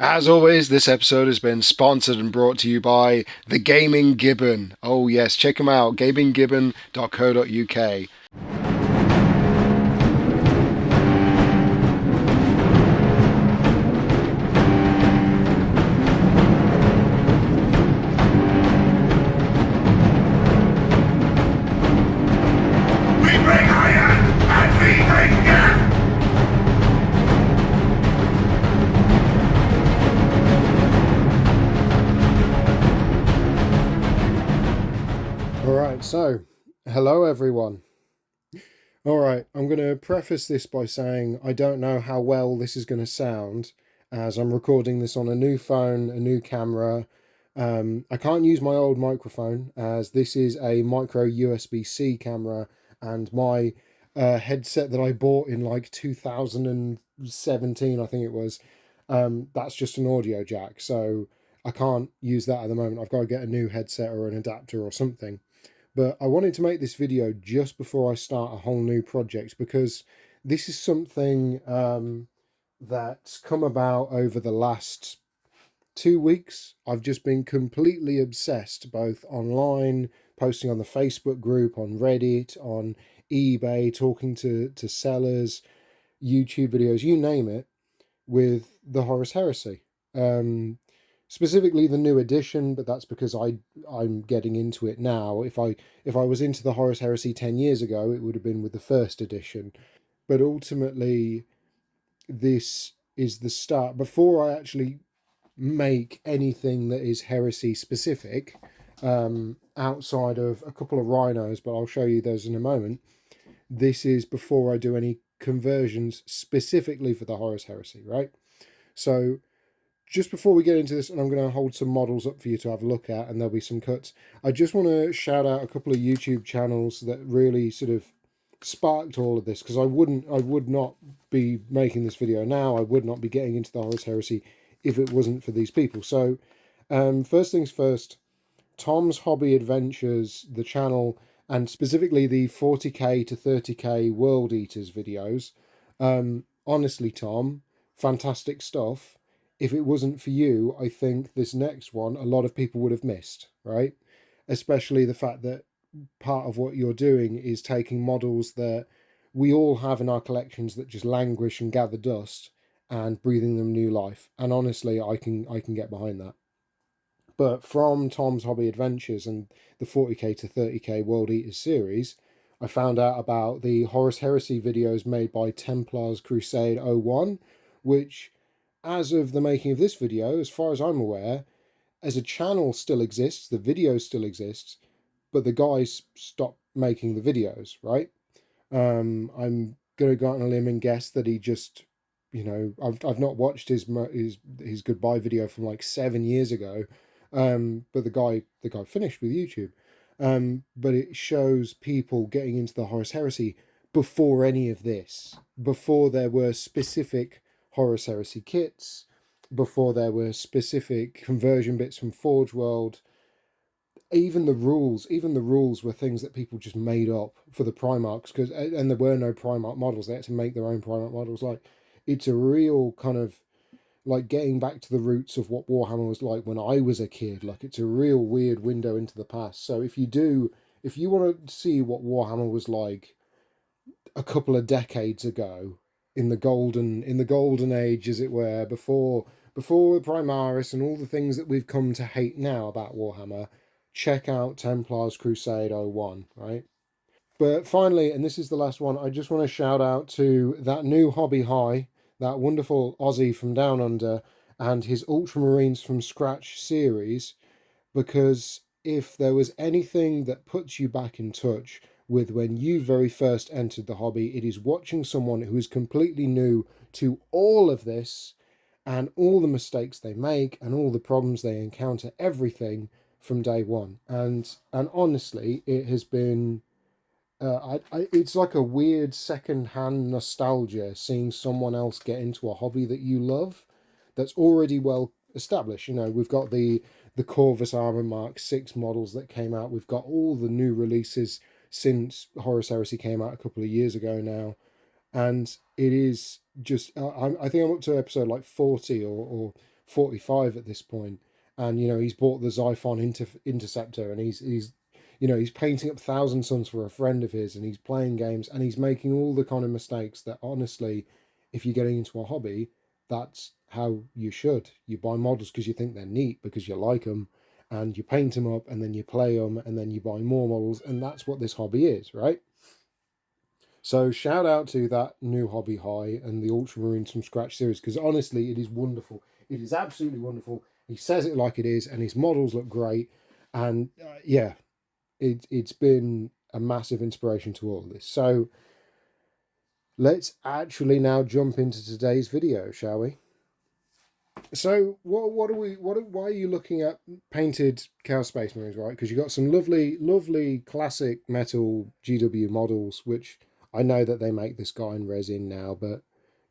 As always, this episode has been sponsored and brought to you by The Gaming Gibbon. Oh, yes, check them out, gaminggibbon.co.uk. We bring iron and we bring death! Alright, so hello everyone. Alright, I'm going to preface this by saying I don't know how well this is going to sound as I'm recording this on a new phone, a new camera. I can't use my old microphone as this is a micro USB-C camera, and my headset that I bought in like 2017, I think it was, that's just an audio jack, so I can't use that at the moment. I've got to get a new headset or an adapter or something. But I wanted to make this video just before I start a whole new project because this is something that's come about over the last 2 weeks. I've just been completely obsessed, both online, posting on the Facebook group, on Reddit, on eBay, talking to sellers, YouTube videos, you name it, with the Horus Heresy. Specifically the new edition, but that's because I'm getting into it now. If I was into the Horus Heresy 10 years ago, it would have been with the first edition. But ultimately, this is the start. Before I actually make anything that is heresy specific, outside of a couple of rhinos, but I'll show you those in a moment. This is before I do any conversions specifically for the Horus Heresy, right? So just before we get into this, and I'm going to hold some models up for you to have a look at, and there'll be some cuts, I just want to shout out a couple of YouTube channels that really sort of sparked all of this, because I would not be making this video now. I would not be getting into the Horus Heresy if it wasn't for these people. So first things first, Tom's Hobby Adventures, the channel, and specifically the 40k to 30k World Eaters videos. Honestly, Tom, fantastic stuff. If it wasn't for you, I think this next one a lot of people would have missed, right? Especially the fact that part of what you're doing is taking models that we all have in our collections that just languish and gather dust and breathing them new life. And honestly, I can get behind that. But from Tom's Hobby Adventures and the 40k to 30k World Eaters series, I found out about the Horus Heresy videos made by Templar's Crusade 01, which, as of the making of this video, as far as I'm aware, as a channel still exists, the video still exists, but the guys stopped making the videos, right? I'm going to go out on a limb and guess that he just, I've not watched his goodbye video from like 7 years ago, but the guy finished with YouTube. But it shows people getting into the Horus Heresy before any of this, before there were specific Horus Heresy kits, before there were specific conversion bits from Forge World. Even the rules were things that people just made up for the Primarchs, and there were no Primarch models. They had to make their own Primarch models. Like, it's a real kind of like getting back to the roots of what Warhammer was like when I was a kid. Like, it's a real weird window into the past. So if you want to see what Warhammer was like a couple of decades ago, in the golden age, as it were, before Primaris and all the things that we've come to hate now about Warhammer, check out Templar's Crusade 01, right? But finally, and this is the last one, I just want to shout out to that new hobby high, that wonderful Aussie from Down Under, and his Ultramarines from Scratch series, because if there was anything that puts you back in touch with when you very first entered the hobby, it is watching someone who is completely new to all of this and all the mistakes they make and all the problems they encounter, everything from day one. And honestly, it has been it's like a weird second-hand nostalgia seeing someone else get into a hobby that you love that's already well established. We've got the Corvus Armor Mark 6 models that came out. We've got all the new releases since Horus Heresy came out a couple of years ago now, and it is just I think I'm up to episode like 40 or 45 at this point, and he's bought the Xiphon Interceptor, and he's painting up Thousand Suns for a friend of his, and he's playing games, and he's making all the kind of mistakes that, honestly, if you're getting into a hobby, that's how you should. You buy models because you think they're neat, because you like them, and you paint them up, and then you play them, and then you buy more models, and that's what this hobby is, right? So shout out to that new hobby high and the Ultramarines from Scratch series, because honestly, it is wonderful. It is absolutely wonderful. He says it like it is, and his models look great. And yeah, it's been a massive inspiration to all of this. So let's actually now jump into today's video, shall we? So why are you looking at painted Chaos Space Marines, right? Because you've got some lovely classic metal GW models, which I know that they make this guy in resin now, but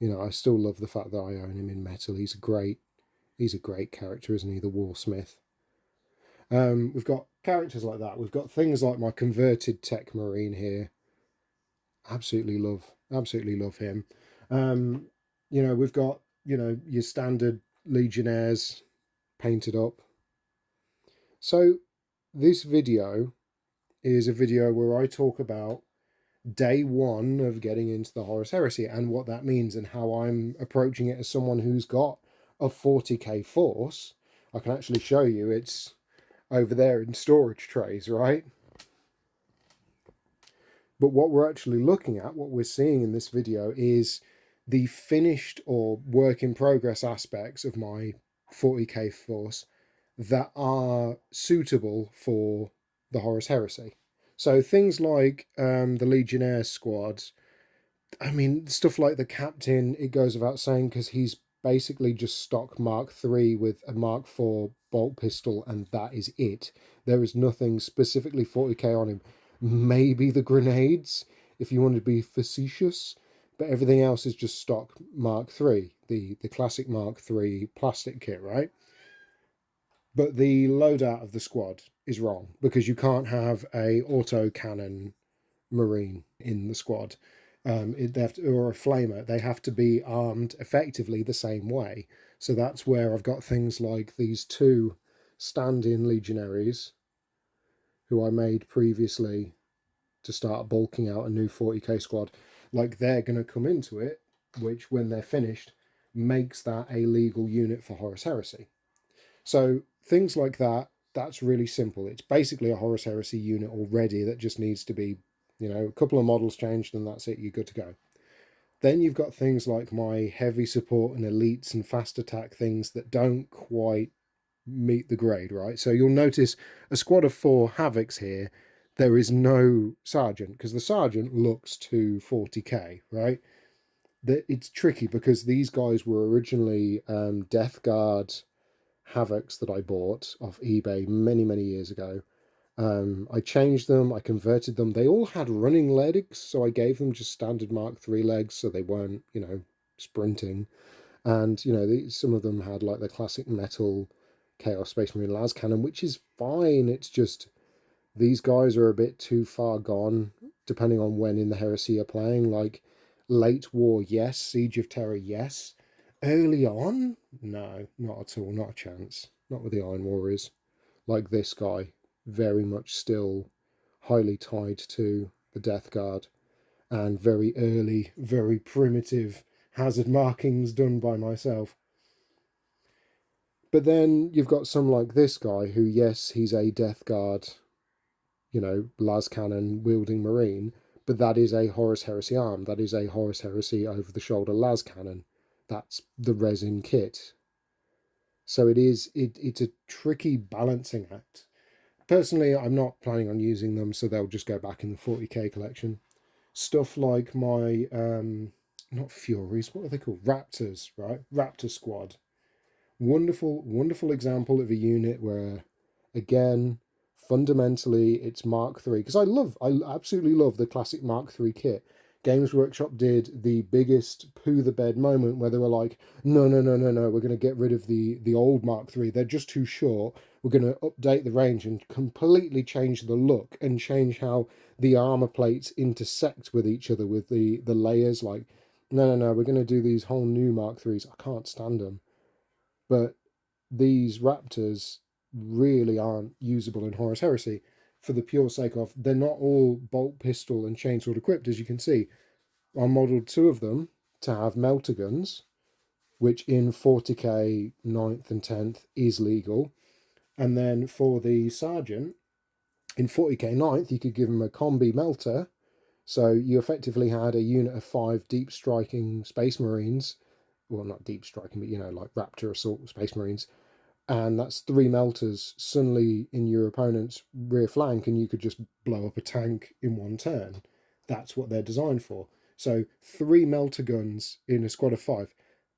I still love the fact that I own him in metal. He's a great character, isn't he? The Warsmith. We've got characters like that. We've got things like my converted Tech Marine here. Absolutely love him. We've got your standard Legionnaires painted up. So this video is a video where I talk about day one of getting into the Horus Heresy and what that means, and how I'm approaching it as someone who's got a 40k force. I can actually show you, it's over there in storage trays, right? But what we're actually looking at, what we're seeing in this video, is the finished or work in progress aspects of my 40k force that are suitable for the Horus Heresy. So things like the Legionnaire squads, I mean, stuff like the captain, it goes without saying, because he's basically just stock Mark III with a Mark IV bolt pistol, and that is it. There is nothing specifically 40k on him. Maybe the grenades, if you want to be facetious, but everything else is just stock Mark III, the classic Mark III plastic kit, right? But the loadout of the squad is wrong, because you can't have a auto cannon Marine in the squad. Or a flamer. They have to be armed effectively the same way. So that's where I've got things like these two stand-in legionaries, who I made previously to start bulking out a new 40k squad. Like, they're going to come into it, which when they're finished makes that a legal unit for Horus Heresy. So things like that, that's really simple. It's basically a Horus Heresy unit already that just needs to be, a couple of models changed, and that's it, you're good to go. Then you've got things like my heavy support and elites and fast attack things that don't quite meet the grade, right? So you'll notice a squad of 4 Havocs here, there is no sergeant, because the sergeant looks to 40k, right? It's tricky because these guys were originally Death Guard Havocs that I bought off eBay many years ago. I changed them, I converted them. They all had running legs, so I gave them just standard Mark III legs, so they weren't, sprinting. And, some of them had like the classic metal Chaos Space Marine las cannon, which is fine. It's just these guys are a bit too far gone, depending on when in the Heresy you're playing. Like, late war, yes. Siege of Terror, yes. Early on? No, not at all. Not a chance. Not with the Iron Warriors. Like this guy, very much still highly tied to the Death Guard, and very early, very primitive hazard markings done by myself. But then you've got some like this guy who, yes, he's a Death Guard, las cannon wielding Marine, but that is a Horus Heresy arm. That is a Horus Heresy over the shoulder las cannon. That's the resin kit. So it's a tricky balancing act. Personally, I'm not planning on using them, so they'll just go back in the 40k collection. Stuff like my not Furies, what are they called? Raptors, right? Raptor squad. Wonderful example of a unit where, again, fundamentally it's Mark III, because I absolutely love the classic Mark III kit. Games Workshop did the biggest poo the bed moment where they were like, no, we're going to get rid of the old Mark III. They're just too short. We're going to update the range and completely change the look and change how the armor plates intersect with each other with the layers. Like, no, we're going to do these whole new Mark IIIs. I can't stand them. But these Raptors really aren't usable in Horus Heresy for the pure sake of they're not all bolt pistol and chainsword equipped, as you can see. I modelled 2 of them to have melter guns, which in 40k 9th and 10th is legal. And then for the Sergeant, in 40k 9th, you could give him a combi melter. So you effectively had a unit of 5 deep striking Space Marines. Well, not deep striking, but like Raptor Assault Space Marines. And that's 3 melters suddenly in your opponent's rear flank, and you could just blow up a tank in 1 turn. That's what they're designed for. So 3 melter guns in a squad of 5.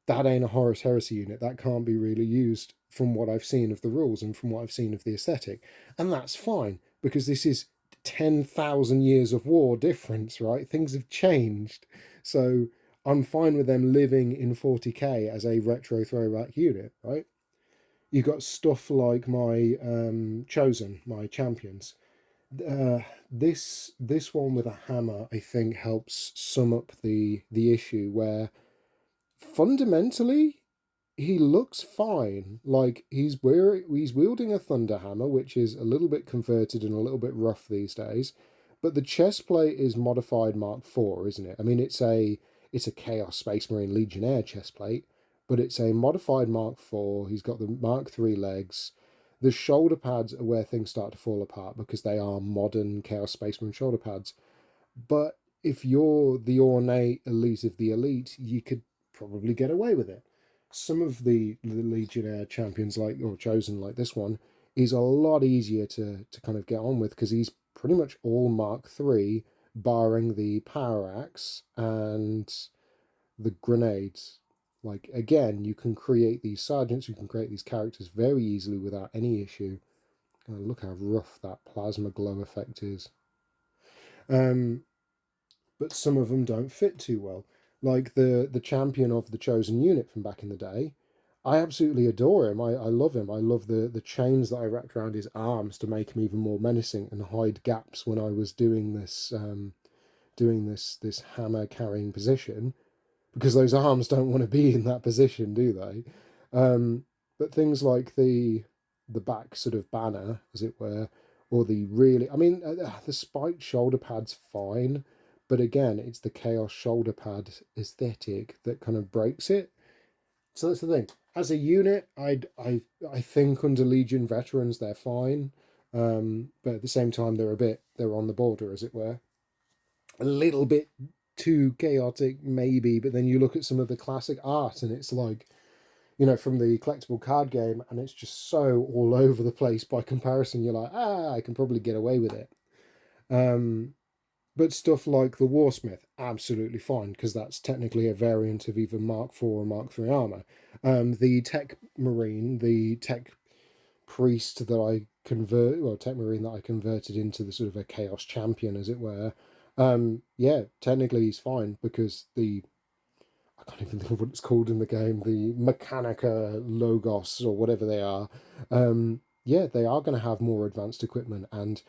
That ain't a Horus Heresy unit. That can't be really used from what I've seen of the rules and from what I've seen of the aesthetic. And that's fine, because this is 10,000 years of war difference, right? Things have changed. So I'm fine with them living in 40k as a retro throwback unit, right? You got stuff like my Chosen, my champions. This one with a hammer, I think, helps sum up the issue where fundamentally he looks fine. Like he's wielding a thunder hammer, which is a little bit converted and a little bit rough these days. But the chest plate is modified Mark IV, isn't it? I mean, it's a Chaos Space Marine Legionnaire chest plate, but it's a modified Mark IV. He's got the Mark III legs. The shoulder pads are where things start to fall apart because they are modern Chaos Space Marine shoulder pads. But if you're the ornate elite of the elite, you could probably get away with it. Some of the Legionnaire champions, or Chosen like this one, is a lot easier to kind of get on with because he's pretty much all Mark III, barring the power axe and the grenades. Like, again, you can create these sergeants, you can create these characters very easily without any issue. Look how rough that plasma glow effect is. But some of them don't fit too well. Like the champion of the Chosen unit from back in the day, I absolutely adore him. I love him. I love the chains that I wrapped around his arms to make him even more menacing and hide gaps when I was doing this this hammer carrying position, because those arms don't want to be in that position, do they? But things like the back sort of banner, as it were, or the spiked shoulder pad's fine, but again, it's the Chaos shoulder pad aesthetic that kind of breaks it. So that's the thing. As a unit, I think under Legion veterans they're fine, but at the same time they're on the border, as it were. A little bit too chaotic, maybe, but then you look at some of the classic art and it's like, from the collectible card game, and it's just so all over the place by comparison. You're like, I can probably get away with it. But stuff like the Warsmith, absolutely fine, because that's technically a variant of either Mark IV or Mark III armor. The Tech Marine, the Tech Priest that I Tech Marine that I converted into the sort of a Chaos Champion, as it were. Technically he's fine because I can't even think of what it's called in the game, the Mechanica Logos or whatever they are. They are going to have more advanced equipment and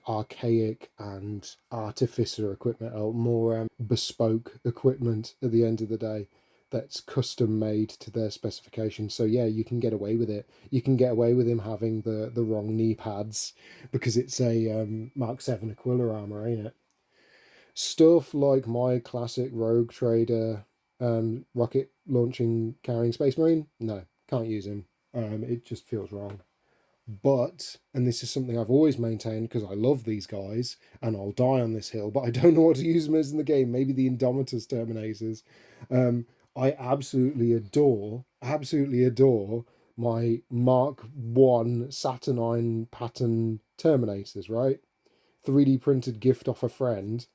archaic and artificer equipment, or more bespoke equipment at the end of the day that's custom made to their specifications. So yeah, you can get away with it. You can get away with him having the wrong knee pads because it's a Mark VII Aquila armor, ain't it? Stuff like my classic Rogue Trader rocket launching carrying Space Marine, no, can't use him. It just feels wrong. But, and this is something I've always maintained because I love these guys and I'll die on this hill, but I don't know what to use them as in the game. Maybe the Indomitus Terminators. I absolutely adore my Mark I Saturnine pattern Terminators, right? 3D printed gift off a friend.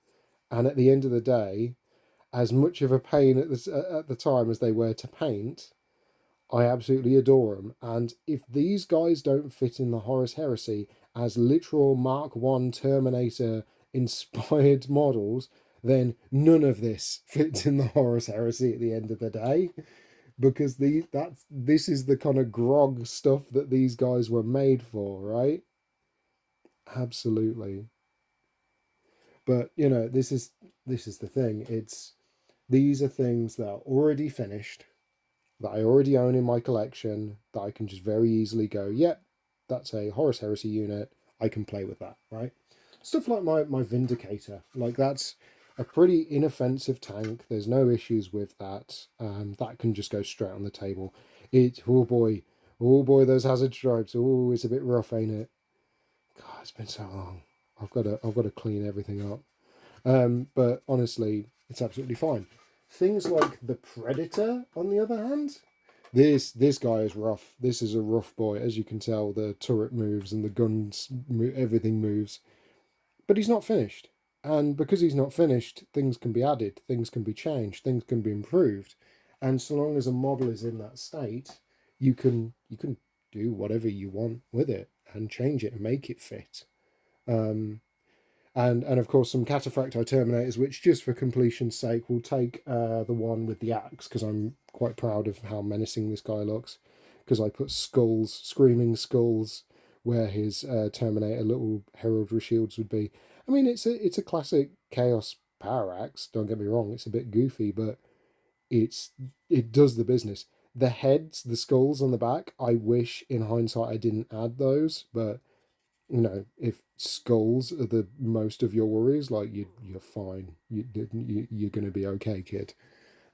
And at the end of the day, as much of a pain at the time as they were to paint, I absolutely adore them. And if these guys don't fit in the Horus Heresy as literal Mark I Terminator inspired models, then none of this fits in the Horus Heresy at the end of the day. Because this is the kind of grog stuff that these guys were made for, right? Absolutely. But this is the thing. These are things that are already finished. that I already own in my collection that I can just very easily go, yep, that's a Horus Heresy unit. I can play with that, right? Stuff like my Vindicator, like that's a pretty inoffensive tank. There's no issues with that. That can just go straight on the table. Oh boy, those hazard stripes. Oh, it's a bit rough, ain't it? God, it's been so long. I've got to clean everything up. But honestly, it's absolutely fine. Things like the Predator, on the other hand, this guy is rough. This is a rough boy, as you can tell. The turret moves and the guns, everything moves. But he's not finished, and because he's not finished, things can be added, things can be changed, things can be improved, and so long as a model is in that state, you can do whatever you want with it and change it and make it fit. And of course some Cataphracti Terminators, which just for completion's sake will take the one with the axe, because I'm quite proud of how menacing this guy looks, because I put skulls, screaming skulls, where his Terminator little heraldry shields would be. I mean, it's a classic Chaos power axe, don't get me wrong, it's a bit goofy, but it does the business. The heads, the skulls on the back, I wish in hindsight I didn't add those, but if skulls are the most of your worries, like you're fine. You're going to be okay, kid.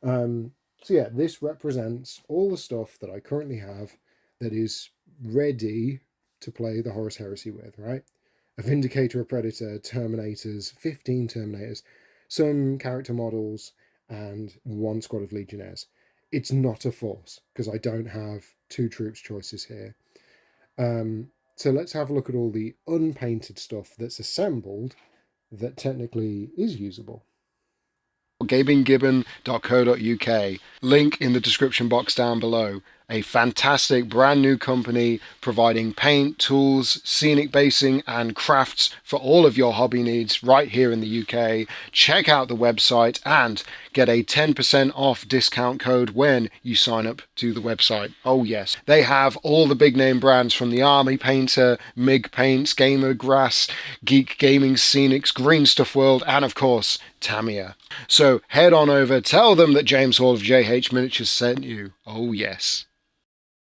So yeah, this represents all the stuff that I currently have that is ready to play the Horus Heresy with, right? A Vindicator, a Predator, Terminators, 15 Terminators, some character models, and one squad of Legionnaires. It's not a force, because I don't have two troops choices here. So let's have a look at all the unpainted stuff that's assembled that technically is usable. gaminggibbon.co.uk. Link in the description box down below. A fantastic brand new company providing paint, tools, scenic basing and crafts for all of your hobby needs right here in the UK. Check out the website and get a 10% off discount code when you sign up to the website. Oh yes, they have all the big name brands from the Army Painter, MIG Paints, Gamer Grass, Geek Gaming Scenics, Green Stuff World, and of course Tamiya. So head on over, tell them that James Hall of JH Miniatures sent you. Oh yes.